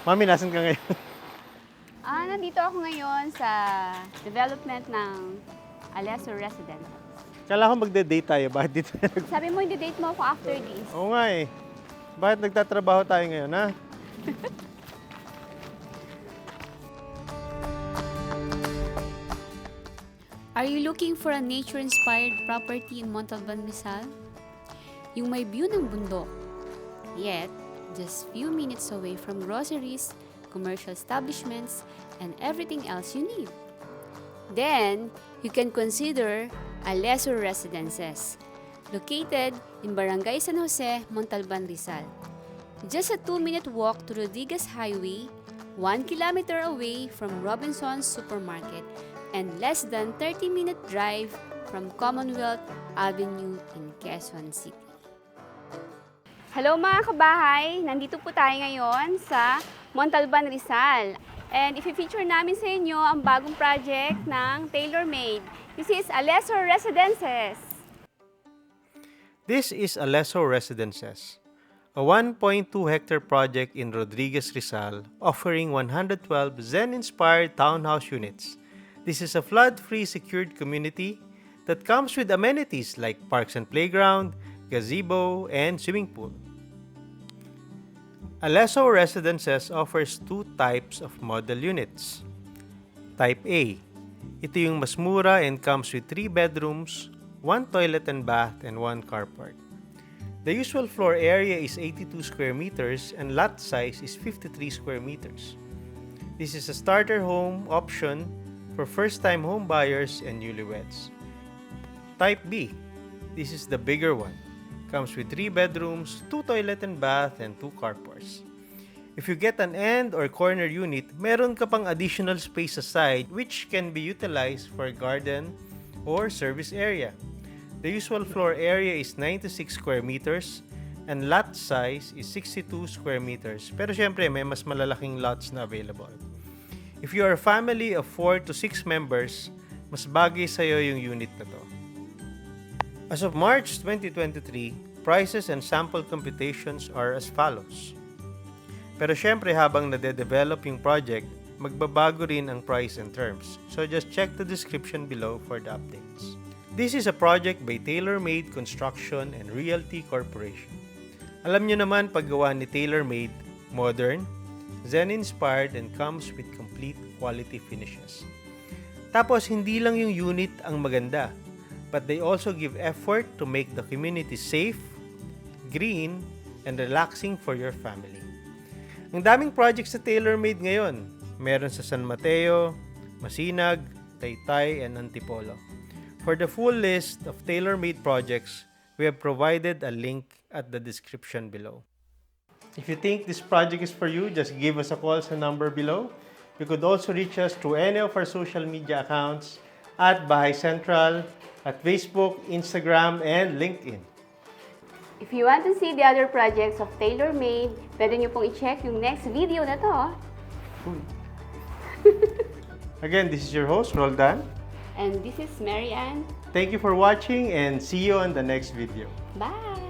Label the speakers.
Speaker 1: Mami, nasan ka ngayon?
Speaker 2: Nandito ako ngayon sa development ng Alesso Residences.
Speaker 1: Kala ko magde-date tayo. Bakit dito?
Speaker 2: Sabi mo, i-date mo ako after this.
Speaker 1: Oo nga eh. Bakit nagtatrabaho tayo ngayon, ha?
Speaker 2: Are you looking for a nature-inspired property in Montalban, Rizal? Yung may view ng bundok, yet just few minutes away from groceries, commercial establishments, and everything else you need. Then, you can consider Alesso Residences, located in Barangay San Jose, Montalban, Rizal. Just a 2-minute walk to Rodriguez Highway, 1 kilometer away from Robinson's Supermarket, and less than 30-minute drive from Commonwealth Avenue in Quezon City. Hello mga kabahay! Nandito po tayo ngayon sa Montalban, Rizal. And i-feature namin sa inyo ang bagong project ng Taylormade. This is Alesso Residences.
Speaker 1: This is Alesso Residences, a 1.2 hectare project in Rodriguez, Rizal, offering 112 Zen-inspired townhouse units. This is a flood-free secured community that comes with amenities like parks and playground, gazebo, and swimming pool. Alesso Residences offers two types of model units. Type A, ito yung mas mura and comes with 3 bedrooms, 1 toilet and bath, and 1 carport. The usual floor area is 82 square meters and lot size is 53 square meters. This is a starter home option for first-time home buyers and newlyweds. Type B, this is the bigger one. Comes with 3 bedrooms, 2 toilet and bath, and 2 carports. If you get an end or corner unit, meron ka pang additional space aside which can be utilized for garden or service area. The usual floor area is 96 square meters and lot size is 62 square meters. Pero syempre, may mas malalaking lots na available. If you are a family of 4 to 6 members, mas bagay sa'yo yung unit na to. As of March 2023, prices and sample computations are as follows. Pero syempre habang nade-develop yung project, magbabago rin ang price and terms. So just check the description below for the updates. This is a project by Taylormade Construction and Realty Corporation. Alam nyo naman paggawa ni Taylormade, modern, Zen-inspired, and comes with complete quality finishes. Tapos hindi lang yung unit ang maganda, but they also give effort to make the community safe, green, and relaxing for your family. Ang daming projects sa Taylormade ngayon. Meron sa San Mateo, Masinag, Taytay, and Antipolo. For the full list of Taylormade projects, we have provided a link at the description below. If you think this project is for you, just give us a call sa number below. You could also reach us through any of our social media accounts at Bahay Central, at Facebook, Instagram, and LinkedIn.
Speaker 2: If you want to see the other projects of Taylormade, pwede nyo pong i-check yung next video na to.
Speaker 1: Again, this is your host, Roldan.
Speaker 2: And this is Mary Ann.
Speaker 1: Thank you for watching and see you on the next video.
Speaker 2: Bye!